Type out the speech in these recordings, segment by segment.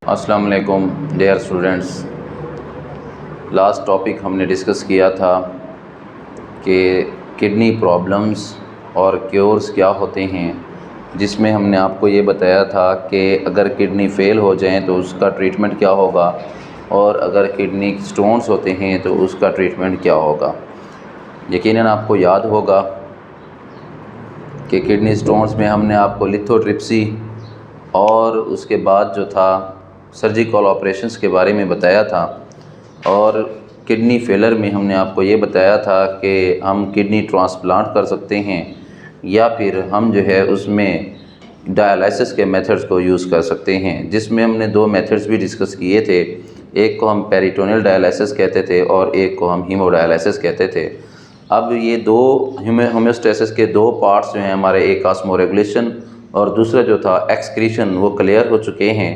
अस्सलाम वालेकुम dear students. Last topic हमने डिस्कस किया था कि किडनी प्रॉब्लम्स और क्योर्स क्या होते हैं, जिसमें हमने आपको ये बताया था कि अगर किडनी फ़ेल हो जाए तो उसका ट्रीटमेंट क्या होगा और अगर किडनी स्टोन्स होते हैं तो उसका ट्रीटमेंट क्या होगा। यकीनन आपको याद होगा कि किडनी स्टोन्स में हमने आपको लिथोट्रिप्सी और उसके बाद जो था सर्जिकल ऑपरेशंस के बारे में बताया था, और किडनी फेलर में हमने आपको ये बताया था कि हम किडनी ट्रांसप्लांट कर सकते हैं या फिर हम जो है उसमें डायलिसिस के मेथड्स को यूज़ कर सकते हैं, जिसमें हमने दो मेथड्स भी डिस्कस किए थे। एक को हम पेरिटोनियल डायलिसिस कहते थे और एक को हम हीमोडायलिसिस कहते थे। अब ये दो होम्योस्टेसिस के दो पार्ट्स जो हैं हमारे, एक ऑस्मोरेगुलेशन और दूसरा जो था एक्सक्रीशन, वो क्लियर हो चुके हैं।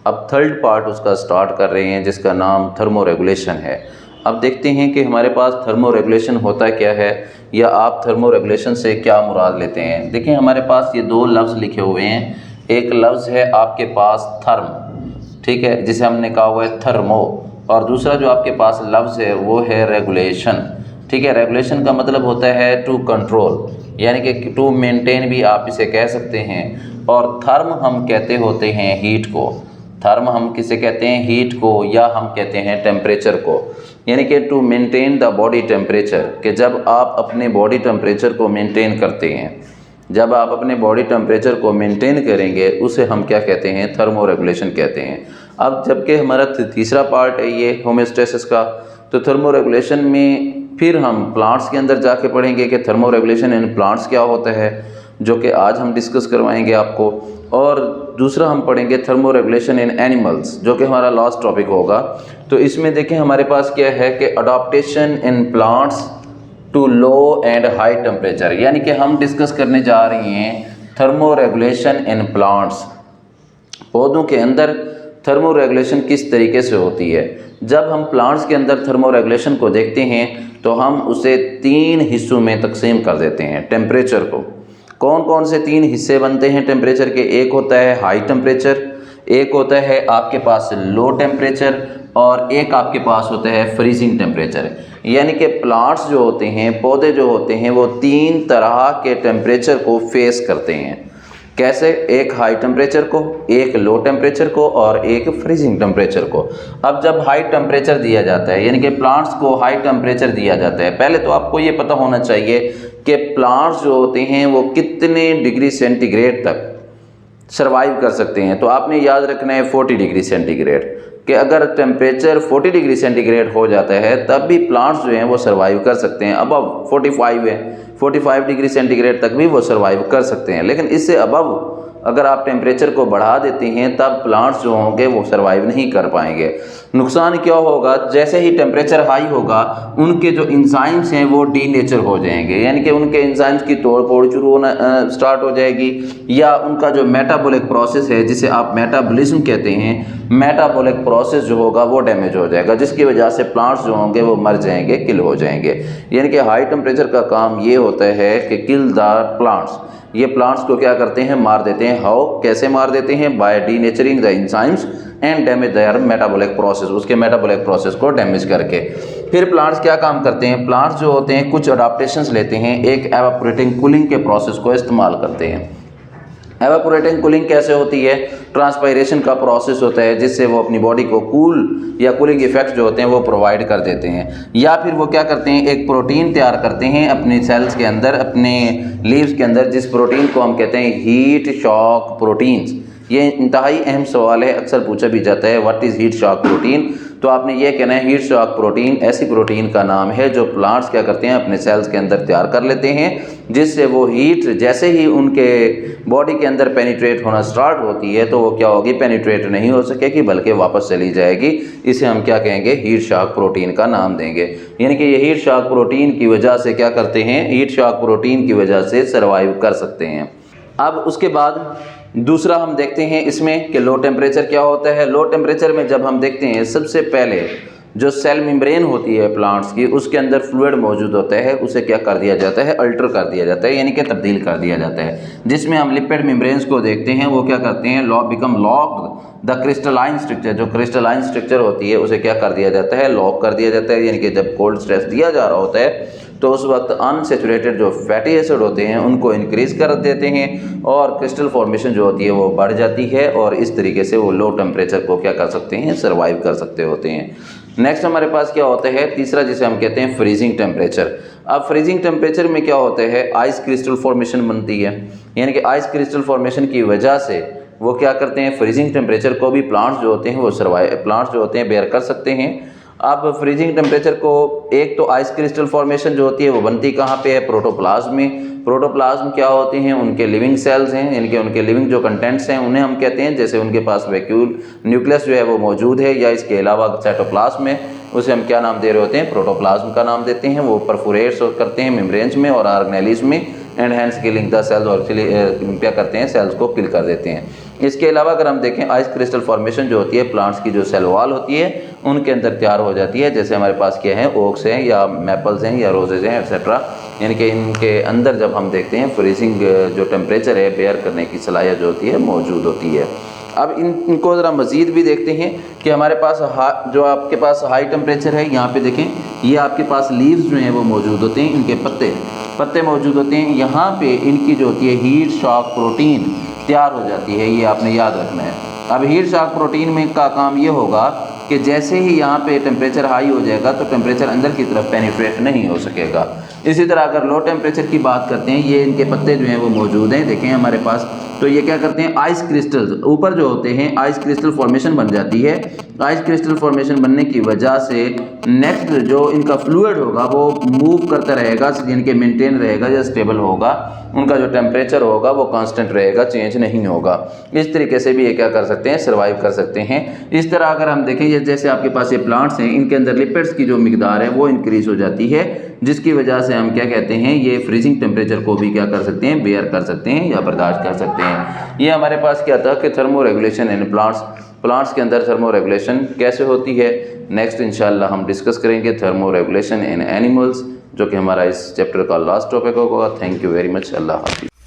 अब थर्ड पार्ट उसका स्टार्ट कर रहे हैं जिसका नाम थर्मोरेगुलेशन है। अब देखते हैं कि हमारे पास थर्मोरेगुलेशन होता क्या है या आप थर्मोरेगुलेशन से क्या मुराद लेते हैं। देखिए हमारे पास ये दो लफ्ज़ लिखे हुए हैं। एक लफ्ज़ है आपके पास थर्म, ठीक है, जिसे हमने कहा हुआ है थर्मो, और दूसरा जो आपके पास लफ्ज़ है वो है रेगुलेशन। ठीक है, रेगुलेशन का मतलब होता है टू कंट्रोल, यानी कि टू मेंटेन भी आप इसे कह सकते हैं। और थर्म हम कहते होते हैं हीट को। थर्म हम किसे कहते हैं? हीट को, या हम कहते हैं टेम्परेचर को, यानी कि to maintain the body temperature, कि जब आप अपने बॉडी टेम्परेचर को मेंटेन करते हैं, जब आप अपने बॉडी टेम्परेचर को मेंटेन करेंगे उसे हम क्या कहते हैं? थर्मोरेगुलेशन कहते हैं। अब जबकि हमारा तीसरा पार्ट है ये होम्योस्टेसिस का, तो थर्मोरेगुलेशन में फिर हम प्लांट्स के अंदर जाके पढ़ेंगे कि थर्मोरेगुलेशन इन प्लांट्स क्या होता है, जो कि आज हम डिस्कस करवाएंगे आपको। और दूसरा हम पढ़ेंगे थर्मोरेगुलेशन इन एनिमल्स, जो कि हमारा लास्ट टॉपिक होगा। तो इसमें देखें हमारे पास क्या है कि adaptation in plants to low and high temperature, यानी कि हम डिस्कस करने जा रहे हैं थर्मोरेगुलेशन इन प्लांट्स। पौधों के अंदर थर्मोरेगुलेशन किस तरीके से होती है। जब हम प्लांट्स के अंदर थर्मोरेगुलेशन को देखते हैं तो हम उसे तीन हिस्सों में तकसीम कर देते हैं टेम्परेचर को। कौन कौन से तीन हिस्से बनते हैं टेम्परेचर के? एक होता है हाई टेम्परेचर, एक होता है आपके पास लो टेम्परेचर, और एक आपके पास होता है फ्रीजिंग टेम्परेचर। यानी कि प्लांट्स जो होते हैं, पौधे जो होते हैं, वो तीन तरह के टेम्परेचर को फेस करते हैं। कैसे? एक हाई टेम्परेचर को, एक लो टेम्परेचर को और एक फ्रीजिंग टेम्परेचर को। अब जब हाई टेम्परेचर दिया जाता है, यानी कि प्लांट्स को हाई टेम्परेचर दिया जाता है, पहले तो आपको ये पता होना चाहिए कि प्लांट्स जो होते हैं वो कितने डिग्री सेंटीग्रेड तक सर्वाइव कर सकते हैं। तो आपने याद रखना है 40 डिग्री सेंटीग्रेड, कि अगर टेम्परेचर 40 डिग्री सेंटीग्रेड हो जाता है तब भी प्लांट्स जो हैं वो सर्वाइव कर सकते हैं। अब 45 है, 45 डिग्री सेंटीग्रेड तक भी वो सर्वाइव कर सकते हैं। लेकिन इससे अबव अगर आप टेम्परेचर को बढ़ा देते हैं तब प्लांट्स जो होंगे वो सर्वाइव नहीं कर पाएंगे। नुकसान क्या होगा? जैसे ही टेम्परेचर हाई होगा उनके जो इंजाइम्स हैं वो डीनेचर हो जाएंगे, यानी कि उनके इंजाइम्स की तोड़ फोड़ शुरू होना स्टार्ट हो जाएगी, या उनका जो मेटाबॉलिक प्रोसेस है, जिसे आप मेटाबॉलिज्म कहते हैं, मेटाबॉलिक प्रोसेस जो होगा वो डैमेज हो जाएगा, जिसकी वजह से प्लांट्स जो होंगे वो मर जाएंगे, किल हो जाएंगे। यानी कि हाई टेम्परेचर का काम ये होता है कि किल द प्लांट्स। ये प्लांट्स को क्या करते हैं? मार देते हैं। हाउ? कैसे मार देते हैं? By denaturing the enzymes and damage their metabolic process, उसके मेटाबॉलिक प्रोसेस को डैमेज करके। फिर प्लांट्स क्या काम करते हैं? प्लांट्स जो होते हैं कुछ अडॉप्टेशंस लेते हैं, एक एवापोरेटिंग कूलिंग के प्रोसेस को इस्तेमाल करते हैं। एवापोरेटिंग कूलिंग कैसे होती है? ट्रांसपायरेशन का प्रोसेस होता है जिससे वो अपनी बॉडी को कूल या कूलिंग इफेक्ट जो होते हैं वो प्रोवाइड कर देते हैं। या फिर वो क्या करते हैं? एक प्रोटीन तैयार करते हैं अपने सेल्स के अंदर, अपने लीव्स के अंदर, जिस प्रोटीन को हम कहते हैं हीट शॉक प्रोटीन्स। ये इंतहाई अहम सवाल है, अक्सर पूछा भी जाता है, what is heat shock protein. तो आपने ये कहना है हीट शॉक प्रोटीन ऐसी प्रोटीन का नाम है जो प्लांट्स क्या करते हैं? अपने सेल्स के अंदर तैयार कर लेते हैं, जिससे वो हीट जैसे ही उनके बॉडी के अंदर पेनिट्रेट होना स्टार्ट होती है तो वो क्या होगी? पेनिट्रेट नहीं हो सकेगी बल्कि वापस चली जाएगी। इसे हम क्या कहेंगे? हीट शॉक प्रोटीन का नाम देंगे। यानी कि ये हीट शॉक प्रोटीन की वजह से क्या करते हैं? हीट शॉक प्रोटीन की वजह से सर्वाइव कर सकते हैं। अब उसके बाद दूसरा हम देखते हैं इसमें कि लो टेम्परेचर क्या होता है। लो टेम्परेचर में जब हम देखते हैं, सबसे पहले जो सेल मेम्ब्रेन होती है प्लांट्स की, उसके अंदर फ्लूइड मौजूद होता है, उसे क्या कर दिया जाता है, अल्टर कर दिया जाता है, यानी कि तब्दील कर दिया जाता है। जिसमें हम लिपिड मेम्ब्रेन्स को देखते हैं, वो क्या करते हैं, become locked the crystalline structure, जो क्रिस्टलाइन स्ट्रक्चर होती है उसे क्या कर दिया जाता है, लॉक कर दिया जाता है। यानी कि जब कोल्ड स्ट्रेस दिया जा रहा होता है तो उस वक्त अनसेचुरेटेड जो फैटी एसिड होते हैं उनको इंक्रीज कर देते हैं और क्रिस्टल फॉर्मेशन जो होती है वो बढ़ जाती है, और इस तरीके से वो लो टेम्परेचर को क्या कर सकते हैं, सर्वाइव कर सकते होते हैं। नेक्स्ट हमारे पास क्या होता है, तीसरा, जिसे हम कहते हैं फ्रीजिंग टेम्परेचर। अब फ्रीजिंग टेम्परेचर में क्या होता है, आइस क्रिस्टल फॉर्मेशन बनती है, यानी कि आइस क्रिस्टल फॉर्मेशन की वजह से वो क्या करते हैं, फ्रीजिंग टेम्परेचर को भी प्लांट्स जो होते हैं वो प्लांट्स जो होते हैं बेयर कर सकते हैं। अब फ्रीजिंग टेम्परेचर को, एक तो आइस क्रिस्टल फॉर्मेशन जो होती है वो बनती कहाँ पे है, प्रोटोप्लाज्म में। प्रोटोप्लाज्म क्या होते हैं, उनके लिविंग सेल्स हैं, यानी कि उनके लिविंग जो कंटेंट्स हैं उन्हें हम कहते हैं, जैसे उनके पास वैक्यूल न्यूक्लियस जो है वो मौजूद है, या इसके अलावा साइटोप्लाज्म में, उसे हम क्या नाम दे रहे होते हैं, प्रोटोप्लाज्म का नाम देते हैं। वो परफोरेट्स करते हैं मेम्ब्रेन्स में और ऑर्गेनेलिज में, and hence killing the cells, और क्या करते हैं, सेल्स को किल कर देते हैं। इसके अलावा अगर हम देखें, आइस क्रिस्टल फॉर्मेशन जो होती है प्लांट्स की जो सेल वॉल होती है उनके अंदर तैयार हो जाती है। जैसे हमारे पास क्या है, ओक्स हैं या मैपल्स हैं या रोजेज हैं एक्सेट्रा, यानी कि इनके अंदर जब हम देखते हैं फ्रीजिंग जो टेम्परेचर है बेयर करने की सलाहियत जो होती है मौजूद होती है। अब इनको ज़रा मज़ीद भी देखते हैं कि हमारे पास जो आपके पास हाई टेम्परेचर है, यहाँ पे देखें, ये आपके पास लीव्स जो हैं वो मौजूद होते हैं, इनके पत्ते मौजूद होते हैं। यहाँ पे इनकी जो होती है हीट शॉक प्रोटीन तैयार हो जाती है, ये आपने याद रखना है। अब हीट शॉक प्रोटीन में का काम ये होगा कि जैसे ही यहाँ पे टेम्परेचर हाई हो जाएगा तो टेम्परेचर अंदर की तरफ पेनिट्रेट नहीं हो सकेगा। इसी तरह अगर लो टेम्परेचर की बात करते हैं, ये इनके पत्ते जो हैं वो मौजूद हैं, देखें हमारे पास, तो ये क्या करते हैं, आइस क्रिस्टल्स ऊपर जो होते हैं आइस क्रिस्टल फॉर्मेशन बन जाती है। आइस क्रिस्टल फॉर्मेशन बनने की वजह से नेक्स्ट जो इनका फ्लूइड होगा वो मूव करता रहेगा, यानी कि मेंटेन रहेगा या स्टेबल होगा, उनका जो टेम्परेचर होगा वो कांस्टेंट रहेगा, चेंज नहीं होगा। इस तरीके से भी ये क्या कर सकते हैं, सर्वाइव कर सकते हैं। इस तरह अगर हम देखें, ये जैसे आपके पास ये प्लांट्स हैं, इनके अंदर लिपिड्स की जो मिकदार है वो इंक्रीज हो जाती है, जिसकी वजह से हम क्या कहते हैं, ये फ्रीजिंग टेम्परेचर को भी क्या कर सकते हैं, बेयर कर सकते हैं या बर्दाश्त कर सकते हैं। ये हमारे पास क्या था कि थर्मो रेगुलेशन इन प्लांट्स के अंदर थर्मो रेगुलेशन कैसे होती है। नेक्स्ट इंशाल्लाह हम डिस्कस करेंगे थर्मो रेगुलेशन इन एनिमल्स, जो कि हमारा इस चैप्टर का लास्ट टॉपिक होगा। Thank you very much. अल्लाह हाफिज़।